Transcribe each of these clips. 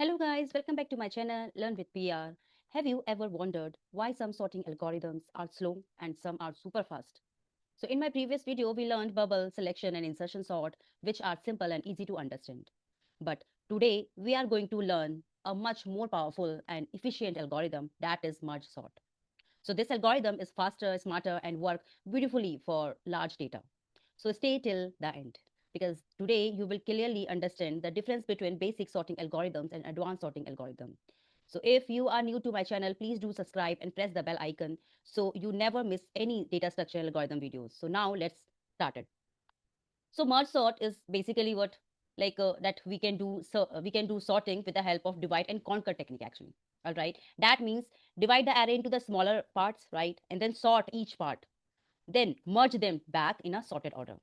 Hello guys, welcome back to my channel Learn with PR. Have you ever wondered why some sorting algorithms are slow and some are super fast? So in my previous video, we learned bubble, selection and insertion sort, which are simple and easy to understand. But today we are going to learn a much more powerful and efficient algorithm, that is merge sort. So this algorithm is faster, smarter and work beautifully for large data. So stay till the end because today you will clearly understand the difference between basic sorting algorithms and advanced sorting algorithm. So if you are new to my channel, please do subscribe and press the bell icon so you never miss any data structure algorithm videos. So now let's start it. So merge sort is basically what that we can do. So we can do sorting with the help of divide and conquer technique actually. All right. That means divide the array into the smaller parts, right? And then sort each part. Then merge them back in a sorted order.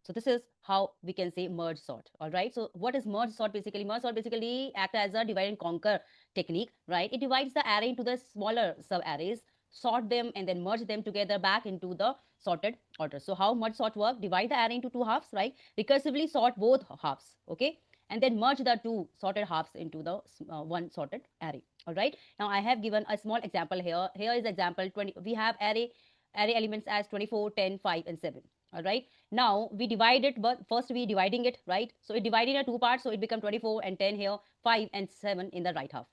So this is how we can say merge sort. All right. So what is merge sort basically? Merge sort basically act as a divide and conquer technique, right? It divides the array into the smaller sub arrays, sort them and then merge them together back into the sorted order. So how merge sort work? Divide the array into two halves, right? Recursively sort both halves, okay? And then merge the two sorted halves into the one sorted array. All right. Now I have given a small example here. Here is example 20. We have array elements as 24, 10, 5 and 7. All right. Now we divide it, but first we dividing it, right? So it divided into two parts, so it become 24 and 10 here, 5 and 7 in the right half.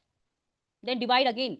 Then divide again.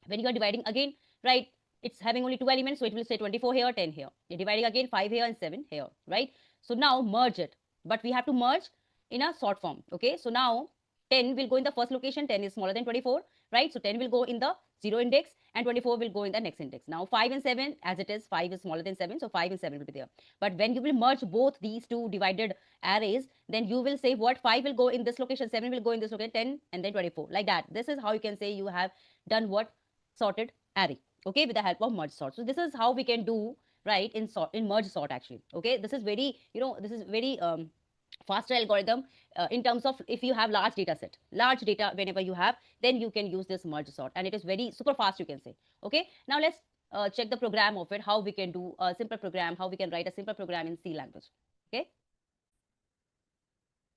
When you are dividing again, right, it's having only two elements, so it will say 24 here, 10 here. You're dividing again 5 here and 7 here, right? So now merge it, but we have to merge in a sort form, okay? So now 10 will go in the first location, 10 is smaller than 24, right? So 10 will go in the 0 index and 24 will go in the next index. Now 5 and 7, as it is, 5 is smaller than 7, so 5 and 7 will be there. But when you will merge both these two divided arrays, then you will say what 5 will go in this location, 7 will go in this location, 10 and then 24, like that. This is how you can say you have done what? Sorted array, okay, with the help of merge sort. So this is how we can do, right, in merge sort actually, okay. This is very, this is very faster algorithm in terms of if you have large data whenever you have, then you can use this merge sort and it is very super fast, you can say. Okay, now let's check the program of it, how we can do a simple program, how we can write a simple program in C language. Okay,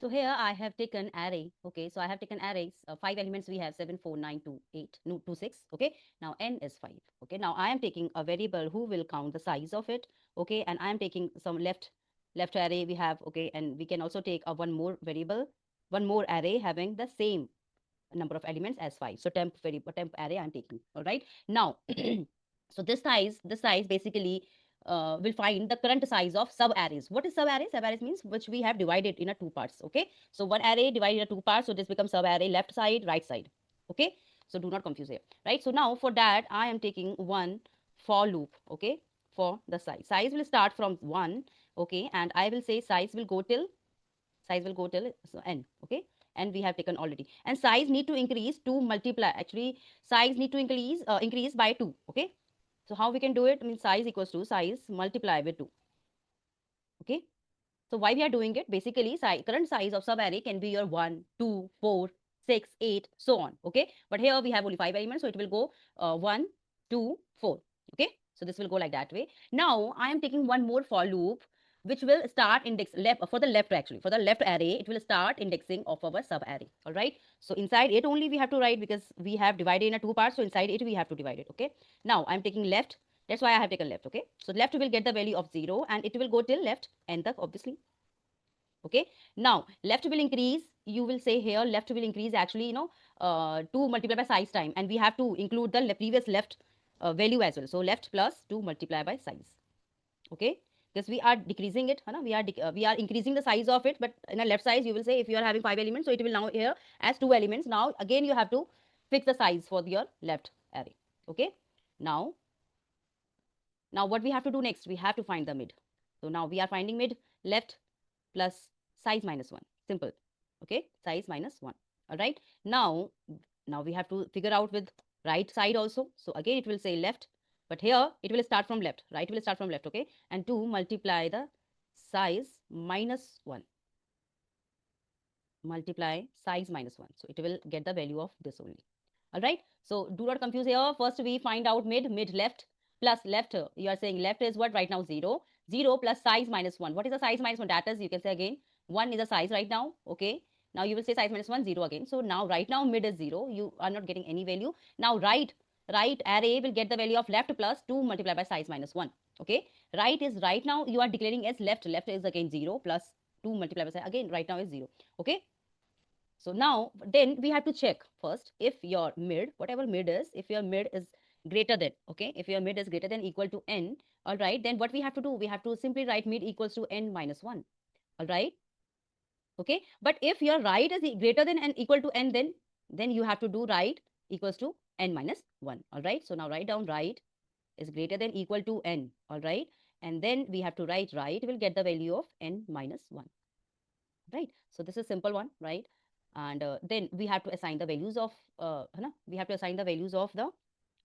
so here I have taken array. Okay, so I have taken arrays. 5 elements we have 7, 4, 9, 2, 8, no, 2, 6. Okay, now n is 5. Okay, now I am taking a variable who will count the size of it. Okay, and I am taking some left array we have. Okay, and we can also take a one more variable, one more array having the same number of elements as 5. So temp array I'm taking. All right, now so this size basically will find the current size of sub arrays. What is sub array? Sub arrays means which we have divided in a two parts. Okay, so one array divided in two parts, so this becomes sub array, left side, right side. Okay, so do not confuse here, right? So now for that I am taking one for loop. Okay, for the size will start from 1. Okay, and I will say size will go till so n. Okay, and we have taken already, and size need to increase to multiply, actually size need to increase by 2. Okay, so how we can do it? I mean, size equals to size multiply with 2. Okay, so why we are doing it? Basically, current size of subarray can be your 1, 2, 4, 6, 8, so on. Okay, but here we have only 5 elements, so it will go 1, 2, 4. Okay, so this will go like that way. Now I am taking one more for loop which will start index left for the left, actually for the left array it will start indexing of our sub array. All right, so inside it only we have to write, because we have divided in a two parts, so inside it we have to divide it. Okay, now I'm taking left, that's why I have taken left. Okay, so left will get the value of 0 and it will go till left and the obviously. Okay, now left will increase, you will say here left will increase actually, 2 multiplied by size time, and we have to include the previous left value as well. So left plus 2 multiplied by size. Okay, because we are decreasing it, we are increasing the size of it, but in a left size you will say if you are having 5 elements, so it will now here as 2 elements. Now again you have to fix the size for your left array. Okay, now what we have to do next, we have to find the mid. So now we are finding mid, left plus size minus 1, simple. Okay, size minus 1. All right, now we have to figure out with right side also. So again it will say left, but here it will start from left, right will start from left. Okay, and 2 multiply the size minus 1, multiply size minus 1, so it will get the value of this only. All right, so do not confuse here. First we find out mid left plus left, you are saying left is what right now? 0. 0 plus size minus 1. What is the size minus 1? That is, you can say again 1 is the size right now. Okay, Now you will say size minus 1, 0 again. So now right now mid is 0. You are not getting any value. Now right array will get the value of left plus 2 multiplied by size minus 1. Okay. Right is right now you are declaring as left. Left is again 0 plus 2 multiplied by size again right now is 0. Okay. So now then we have to check first if your mid, whatever mid is, if your mid is greater than, okay, if your mid is greater than equal to n, all right, then what we have to do, we have to simply write mid equals to n minus 1, all right. Okay, but if your right is greater than n equal to n, then you have to do right equals to n minus 1, all right. So now write down right is greater than equal to n, all right, and then we have to write right will get the value of n minus 1, right. So this is simple one, right. And then we have to assign the values of we have to assign the values of the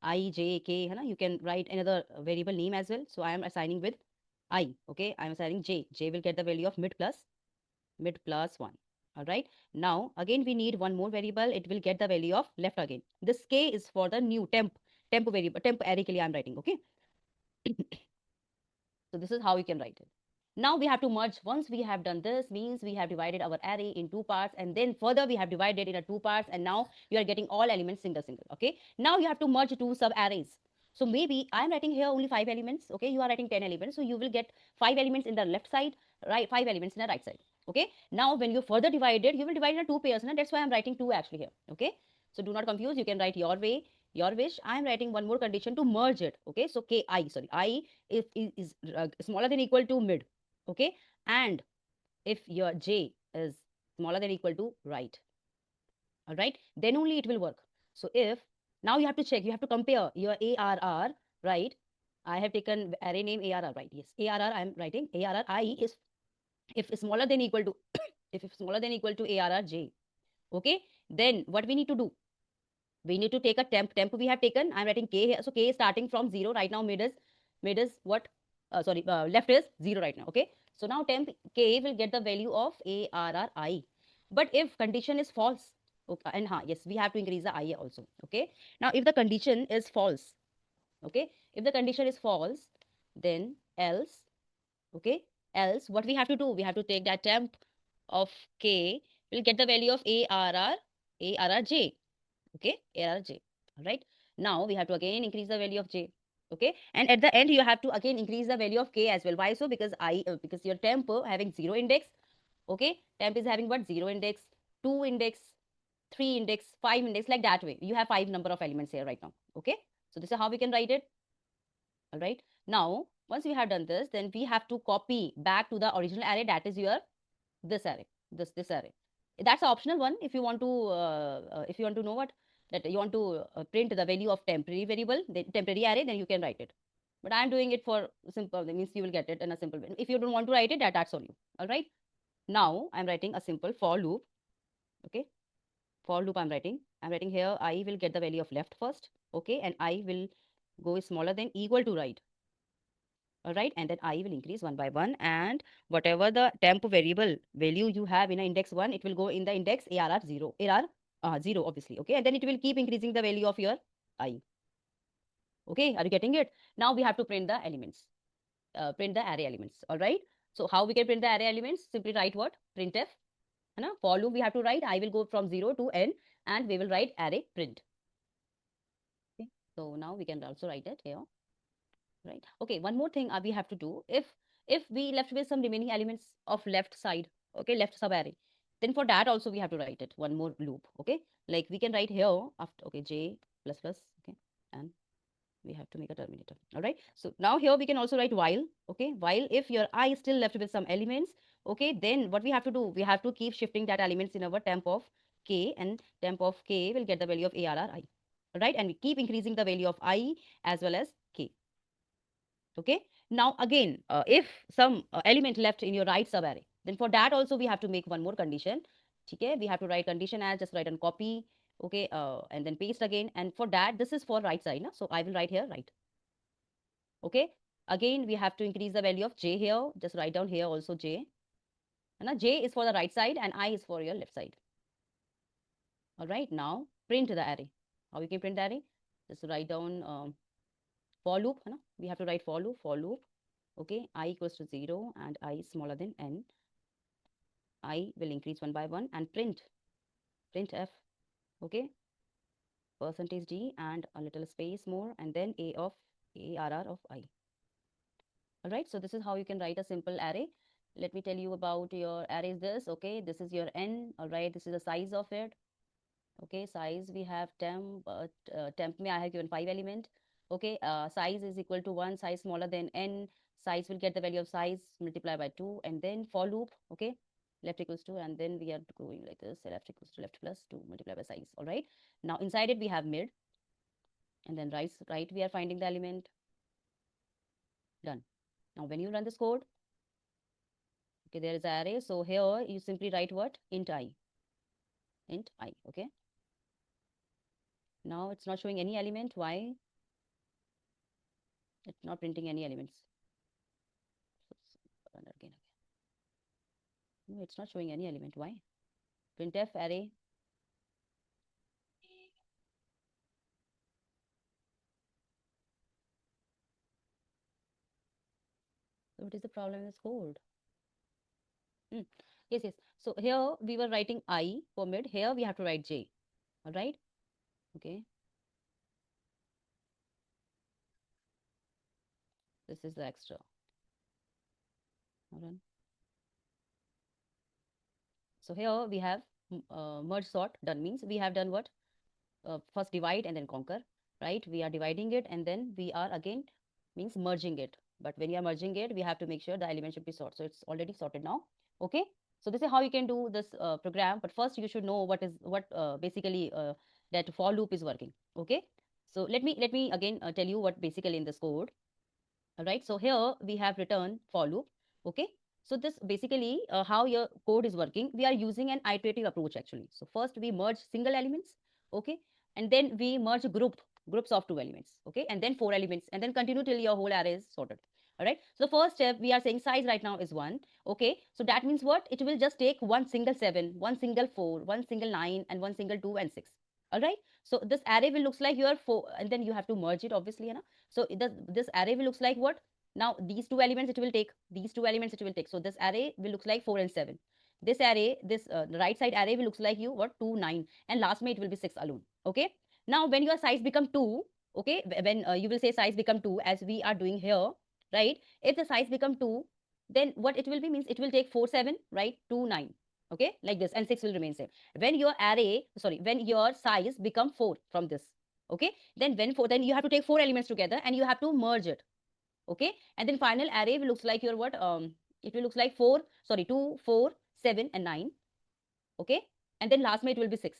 I, j, k, you can write another variable name as well. So I am assigning with I, okay, I am assigning j will get the value of mid plus 1, all right. Now again we need one more variable, it will get the value of left again. This k is for the new temp variable, temp array ke liye I am writing, okay. So this is how you can write it. Now we have to merge. Once we have done this, means we have divided our array in two parts, and then further we have divided it into two parts, and now you are getting all elements single. Okay. Now you have to merge two sub arrays. So maybe I am writing here only 5 elements. Okay, you are writing 10 elements. So you will get 5 elements in the left side, right? 5 elements in the right side. Okay. Now when you further divide it, you will divide it into two pairs. And that's why I'm writing two actually here. Okay. So do not confuse. You can write your way, your wish. I am writing one more condition to merge it. Okay. So I is smaller than equal to mid, okay, and if your j is smaller than equal to right, all right, then only it will work. So if now you have to check, you have to compare your arr, right. I have taken array name arr, right. Yes, arr I am writing arr I is if smaller than equal to if smaller than equal to arr j, okay, then what we need to do, we need to take a temp we have taken, I'm writing k here. So k is starting from 0 right now, mid is what, sorry, left is 0 right now, okay. So now temp k will get the value of arri, but if condition is false, okay, and yes, we have to increase the I also, okay. Now if the condition is false, okay, if the condition is false, then else, okay, else what we have to do, we have to take that temp of k will get the value of arrj, okay, arrj, all right. Now we have to again increase the value of j, okay, and at the end you have to again increase the value of k as well. Why so? Because because your temp having 0 index, okay, temp is having what, 0 index, 2 index, 3 index, 5 index, like that way you have 5 number of elements here right now, okay. So this is how we can write it, all right. Now once we have done this, then we have to copy back to the original array, that is your this array, this array. That's an optional one. If you want to know what, that you want to print the value of temporary variable, the temporary array, then you can write it. But I'm doing it for simple, that means you will get it in a simple way. If you don't want to write it, that's on you, all right. Now I'm writing a simple for loop, okay. For loop I'm writing here, I will get the value of left first, okay, and I will go smaller than equal to right, all right, and then I will increase one by one, and whatever the temp variable value you have in a index 1, it will go in the index arr 0, 0 obviously, okay, and then it will keep increasing the value of your I, okay. Are you getting it? Now we have to print the elements, print the array elements, all right. So how we can print the array elements? Simply write what, printf, for loop we have to write I will go from 0 to n, and we will write array print, okay. So now we can also write it here, right. Okay, one more thing we have to do, if we left with some remaining elements of left side, okay, left sub array, then for that also we have to write it one more loop, okay. Like we can write here after, okay, j plus plus, okay, and we have to make a terminator, all right. So now here we can also write while, okay, while if your I is still left with some elements, okay, then what we have to do, we have to keep shifting that elements in our temp of k, and temp of k will get the value of arri, all right, and we keep increasing the value of I as well as k, okay. Now again, if some element left in your right sub array, then for that also we have to make one more condition, okay. We have to write condition as, just write and copy, okay, and then paste again, and for that this is for right side, so I will write here right, okay. Again we have to increase the value of j here, just write down here also j, and j is for the right side and I is for your left side, all right. Now print the array. How we can print the array? Just write down for loop, we have to write for loop, okay, I equals to 0 and I is smaller than n, I will increase one by one, and print f, okay, percentage d and a little space more, and then a of arr of I. All right, so this is how you can write a simple array. Let me tell you about your array is this. Okay, this is your n. All right, this is the size of it. Okay, size we have temp, but temp me I have given 5 element. Okay, size is equal to 1, size smaller than n. Size will get the value of size multiply by 2, and then for loop. Okay, left equals to, and then we are going like this, left equals to left plus 2 multiply by size. All right, now inside it we have mid, and then right we are finding the element. Done. Now when you run this code, okay, there is an array. So here you simply write what? Int I. Int I. Okay. Now it's not showing any element. Why? It's not printing any elements. Run again. No, it's not showing any element. Why? Printf array. So what is the problem in this code? Yes, yes. So here we were writing I for mid. Here we have to write J. All right. Okay. This is the extra. All right. So here we have merge sort done, means we have done what? First divide and then conquer, right? We are dividing it and then we are again means merging it. But when you are merging it, we have to make sure the element should be sorted. So it's already sorted now. Okay. So this is how you can do this program. But first you should know what basically that for loop is working. Okay. So let me again tell you what basically in this code. All right, so here we have written for loop. Okay, so this basically how your code is working. We are using an iterative approach actually. So first we merge single elements, okay, and then we merge groups of 2 elements, okay, and then 4 elements, and then continue till your whole array is sorted. All right, so the first step we are saying size right now is 1. Okay, so that means what? It will just take one single 7, one single 4, one single 9, and one single 2 and 6. All right, so this array will looks like your 4, and then you have to merge it obviously, you know. So this array will looks like what? Now these 2 elements it will take, these 2 elements it will take. So this array will looks like 4 and 7. This array, this right side array will looks like you what? 2, 9, and last may it will be 6 alone. Okay. Now when your size become 2, okay, when you will say size become 2 as we are doing here, right? If the size become 2, then what it will be means it will take 4, 7, right? 2, 9. Okay, like this, and 6 will remain same. When your array, sorry, when your size become 4 from this, okay, then you have to take 4 elements together and you have to merge it. Okay, and then final array will looks like your what? It will looks like 4, sorry, 2, 4, 7, and 9. Okay, and then last mate will be 6.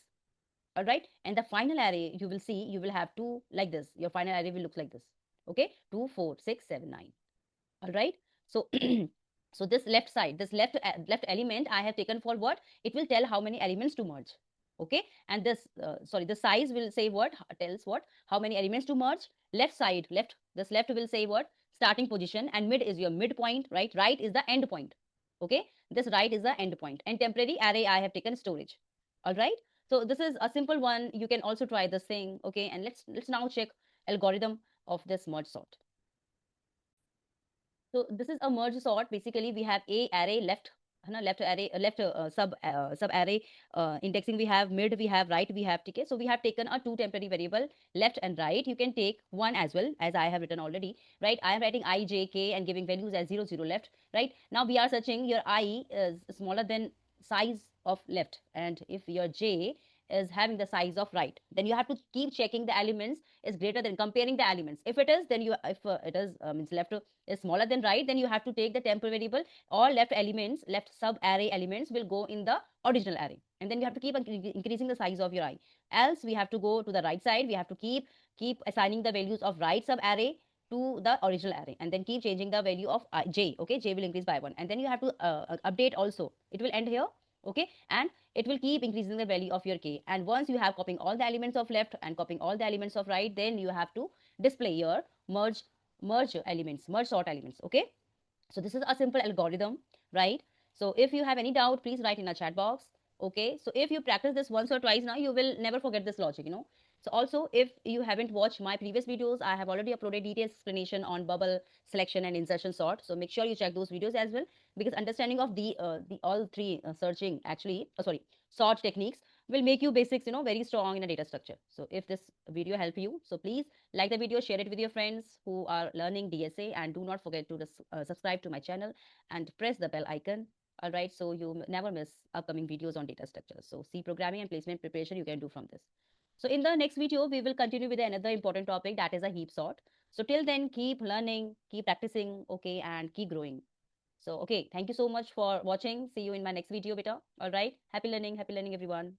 All right, and the final array you will see, you will have to like this. Your final array will look like this. Okay, 2, 4, 6, 7, 9. All right, so so this left side, this left element I have taken for what? It will tell how many elements to merge. Okay, and this sorry, the size will say what? Tells what? How many elements to merge. Left side, this left will say what? Starting position, and mid is your midpoint, right? Right is the end point. Okay, this right is the end point, and temporary array I have taken storage. All right, so this is a simple one. You can also try this thing. Okay, and let's now check algorithm of this merge sort. So this is a merge sort. Basically, we have a array left, left array, left sub array indexing. We have mid, we have right, we have tk. So we have taken a 2 temporary variable, left and right. You can take one as well, as I have written already, right? I am writing I, j, k and giving values as 0, 0 left, right? Now we are searching your I is smaller than size of left, and if your j is having the size of right, then you have to keep checking the elements is greater than, comparing the elements. If it is, then you, if it is means left is smaller than right, then you have to take the temporary variable. All left elements, left sub array elements will go in the original array, and then you have to keep increasing the size of your I. Else we have to go to the right side. We have to keep assigning the values of right sub array to the original array, and then keep changing the value of j. Okay, j will increase by 1, and then you have to update also. It will end here. Okay, and it will keep increasing the value of your k. And once you have copying all the elements of left and copying all the elements of right, then you have to display your merge elements, merge sort elements. Okay, so this is a simple algorithm, right? So if you have any doubt, please write in a chat box. Okay, so if you practice this once or twice now, you will never forget this logic, you know. So also, if you haven't watched my previous videos, I have already uploaded detailed explanation on bubble selection and insertion sort. So make sure you check those videos as well, because understanding of the all three searching actually, sort techniques will make you basics, very strong in a data structure. So if this video helped you, so please like the video, share it with your friends who are learning DSA, and do not forget to subscribe to my channel and press the bell icon. All right, so you never miss upcoming videos on data structures. So C programming and placement preparation you can do from this. So in the next video, we will continue with another important topic, that is a heap sort. So till then, keep learning, keep practicing, okay, and keep growing. So, okay, thank you so much for watching. See you in my next video, beta. All right. Happy learning, everyone.